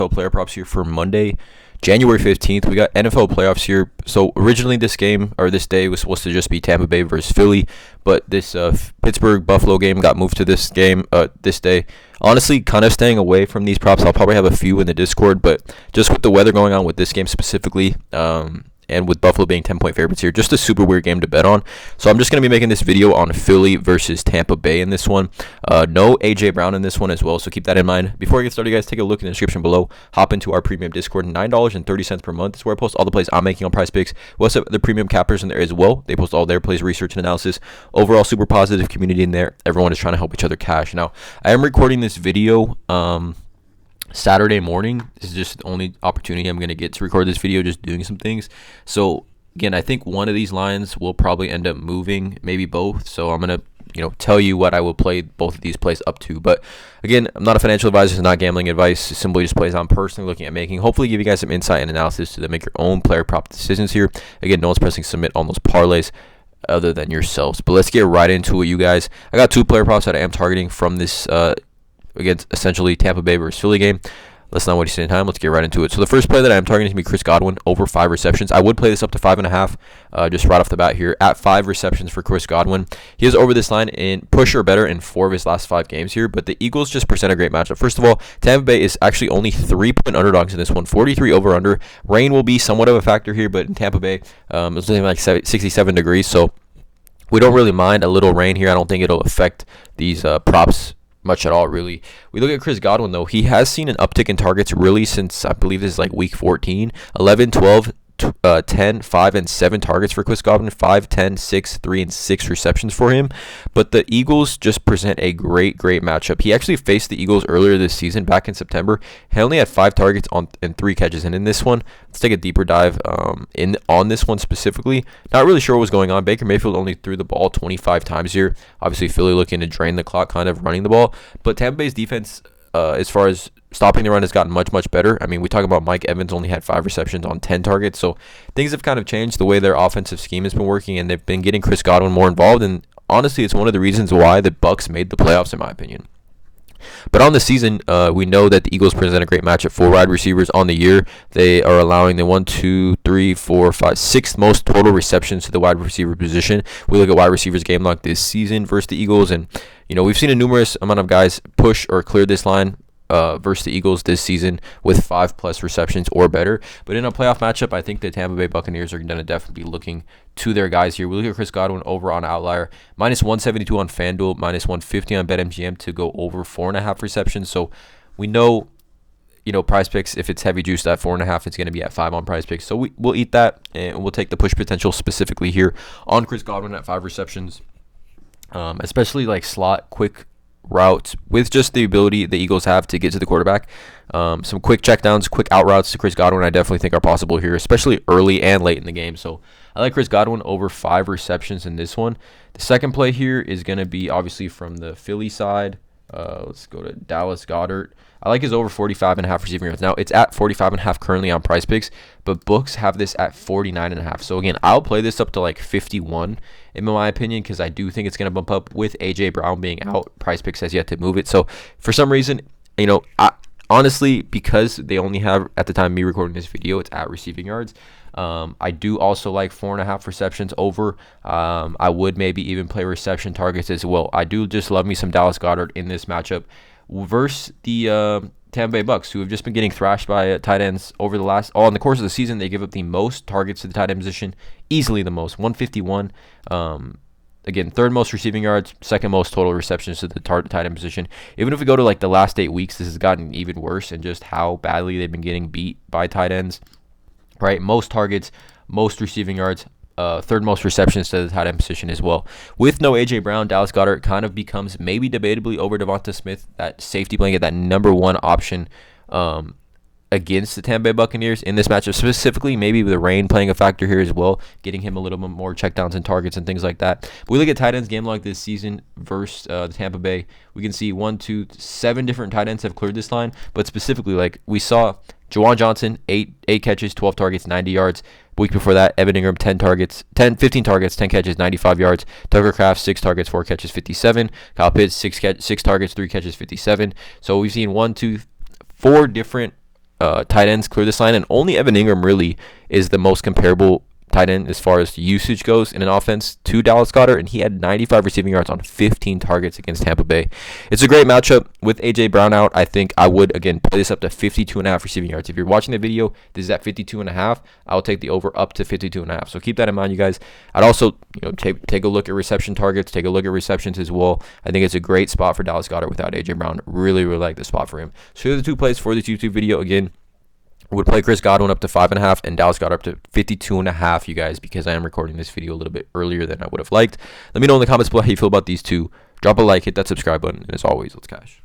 NFL player props here for Monday, January 15th. We got NFL playoffs here. So originally this game, or this day, was supposed to just be Tampa Bay versus Philly, but this Pittsburgh-Buffalo game got moved to this day. Honestly, kind of staying away from these props. I'll probably have a few in the Discord, but just with the weather going on with this game specifically, and with Buffalo being 10-point favorites here, just a super weird game to bet on. So I'm just going to be making this video on Philly versus Tampa Bay in this one. No A.J. Brown in this one as well, so keep that in mind. Before I get started, guys, take a look in the description below. Hop into our premium Discord. $9.30 per month is where I post all the plays I'm making on PrizePicks. We also have the premium cappers in there as well. They post all their plays, research, and analysis. Overall, super positive community in there. Everyone is trying to help each other cash. Now, I am recording this video Saturday morning. This is just the only opportunity I'm going to get to record this video, just doing some things. So again, I think one of these lines will probably end up moving, maybe both. So I'm going to tell you what I will play both of these plays up to. But again, I'm not a financial advisor. It's not gambling advice. It's simply just plays I'm personally looking at making. Hopefully give you guys some insight and analysis to make your own player prop decisions here. Again, no one's pressing submit on those parlays other than yourselves. But let's get right into it, you guys. I got two player props that I am targeting from this against essentially Tampa Bay versus Philly game. Let's not waste any time. Let's get right into it. So the first play that I'm targeting is going to be Chris Godwin over 5 receptions. I would play this up to 5.5, just right off the bat here at 5 receptions for Chris Godwin. He is over this line in push or better in 4 of his last 5 games here, but the Eagles just present a great matchup. First of all, Tampa Bay is actually only 3-point underdogs in this one, 43 over under. Rain will be somewhat of a factor here, but in Tampa Bay, it's something like 67 degrees, so we don't really mind a little rain here. I don't think it'll affect these props much at all, really. We look at Chris Godwin, though. He has seen an uptick in targets really since, I believe this is like week 14. 11, 12, 10, 5, and 7 targets for Chris Godwin. 5, 10, 6, 3, and 6 receptions for him. But the Eagles just present a great matchup. He actually faced the Eagles earlier this season, back in September. He only had 5 targets and 3 catches. And in this one, let's take a deeper dive on this one specifically. Not really sure what was going on. Baker Mayfield only threw the ball 25 times here. Obviously, Philly looking to drain the clock, kind of running the ball. But Tampa Bay's defense, as far as stopping the run, has gotten much better. I mean, we talk about Mike Evans only had 5 receptions on 10 targets, so things have kind of changed the way their offensive scheme has been working, and they've been getting Chris Godwin more involved, and honestly, it's one of the reasons why the Bucs made the playoffs, in my opinion. But on the season, we know that the Eagles present a great matchup for wide receivers on the year. They are allowing the 6th most total receptions to the wide receiver position. We look at wide receivers game log this season versus the Eagles, and we've seen a numerous amount of guys push or clear this line versus the Eagles this season with 5+ receptions or better. But in a playoff matchup, I think the Tampa Bay Buccaneers are going to definitely be looking to their guys here. We look at Chris Godwin over on Outlier, -172 on FanDuel, -150 on BetMGM to go over 4.5 receptions. So we know, PrizePicks, if it's heavy juiced at 4.5, it's going to be at 5 on PrizePicks. So we'll eat that, and we'll take the push potential specifically here on Chris Godwin at 5 receptions, especially like slot quick routes with just the ability the Eagles have to get to the quarterback. Some quick checkdowns, quick out routes to Chris Godwin, I definitely think are possible here, especially early and late in the game. So I like Chris Godwin over 5 receptions in this one. The second play here is going to be obviously from the Philly side. Let's go to Dallas Goedert. I like his over 45.5 receiving yards. Now, it's at 45.5 currently on PrizePicks, but books have this at 49.5. So, again, I'll play this up to like 51, in my opinion, because I do think it's going to bump up with A.J. Brown being out. PrizePicks has yet to move it. So, for some reason, honestly, because they only have, at the time of me recording this video, it's at receiving yards. I do also like 4.5 receptions over. I would maybe even play reception targets as well. I do just love me some Dallas Goedert in this matchup versus the Tampa Bay Bucs, who have just been getting thrashed by tight ends over the in the course of the season. They give up the most targets to the tight end position, easily the most, 151. Again, 3rd most receiving yards, 2nd most total receptions to the tight end position. Even if we go to like the last 8 weeks, this has gotten even worse in just how badly they've been getting beat by tight ends. Right, most targets, most receiving yards, 3rd most receptions to the tight end position as well. With no A.J. Brown, Dallas Goedert kind of becomes maybe debatably over Devonta Smith, that safety blanket, that number 1 option against the Tampa Bay Buccaneers in this matchup specifically. Maybe with the rain playing a factor here as well, getting him a little bit more checkdowns and targets and things like that. But we look at tight ends game log this season versus the Tampa Bay. We can see 7 different tight ends have cleared this line, but specifically, like we saw Juwan Johnson, 8 catches, 12 targets, 90 yards. Week before that, Evan Ingram, 15 targets, 10 catches, 95 yards. Tucker Kraft, 6 targets, 4 catches, 57. Kyle Pitts, 6 targets, 3 catches, 57. So we've seen 4 different tight ends clear this line, and only Evan Ingram really is the most comparable tight end as far as usage goes in an offense to Dallas Goedert, and he had 95 receiving yards on 15 targets against Tampa Bay. It's a great matchup with A.J. Brown out. I think I would, again, play this up to 52.5 receiving yards. If you're watching the video, this is at 52.5. I'll take the over up to 52.5. So keep that in mind, you guys. I'd also take a look at reception targets, take a look at receptions as well. I think it's a great spot for Dallas Goedert without A.J. Brown. Really, really like the spot for him. So here are the 2 plays for this YouTube video. Again, would play Chris Godwin up to 5.5 and Dallas Goedert up to 52.5, you guys, because I am recording this video a little bit earlier than I would have liked. Let me know in the comments below how you feel about these two. Drop a like, hit that subscribe button, and as always, let's cash.